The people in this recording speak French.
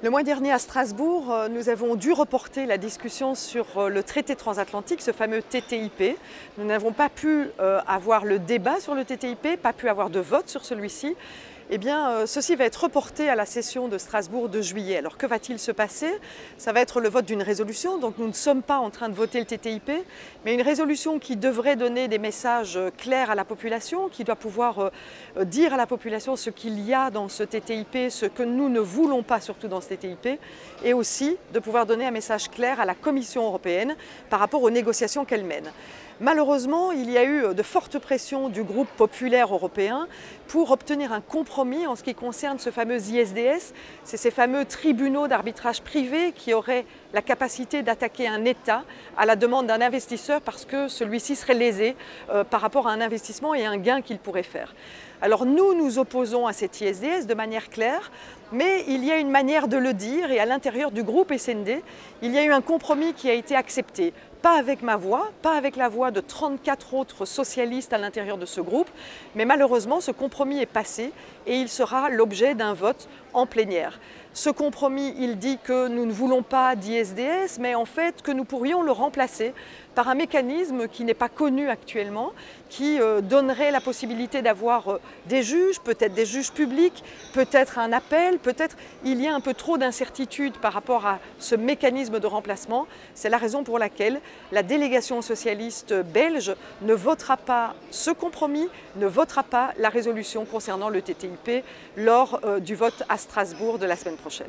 Le mois dernier à Strasbourg, nous avons dû reporter la discussion sur le traité transatlantique, ce fameux TTIP. Nous n'avons pas pu avoir le débat sur le TTIP, pas pu avoir de vote sur celui-ci. Eh bien, ceci va être reporté à la session de Strasbourg de juillet. Alors que va-t-il se passer? Ça va être le vote d'une résolution, donc nous ne sommes pas en train de voter le TTIP, mais une résolution qui devrait donner des messages clairs à la population, qui doit pouvoir dire à la population ce qu'il y a dans ce TTIP, ce que nous ne voulons pas surtout dans ce TTIP, et aussi de pouvoir donner un message clair à la Commission européenne par rapport aux négociations qu'elle mène. Malheureusement, il y a eu de fortes pressions du groupe populaire européen pour obtenir un compromis en ce qui concerne ce fameux ISDS. C'est ces fameux tribunaux d'arbitrage privés qui auraient la capacité d'attaquer un État à la demande d'un investisseur parce que celui-ci serait lésé par rapport à un investissement et un gain qu'il pourrait faire. Alors nous nous opposons à cet ISDS de manière claire, mais il y a une manière de le dire et à l'intérieur du groupe SND, il y a eu un compromis qui a été accepté. Pas avec ma voix, pas avec la voix de 34 autres socialistes à l'intérieur de ce groupe, mais malheureusement ce compromis est passé et il sera l'objet d'un vote en plénière. Ce compromis, il dit que nous ne voulons pas d'ISDS, mais en fait que nous pourrions le remplacer par un mécanisme qui n'est pas connu actuellement, qui donnerait la possibilité d'avoir des juges, peut-être des juges publics, peut-être un appel, peut-être il y a un peu trop d'incertitude par rapport à ce mécanisme de remplacement. C'est la raison pour laquelle la délégation socialiste belge ne votera pas ce compromis, ne votera pas la résolution concernant le TTIP lors du vote à Strasbourg de la semaine prochaine.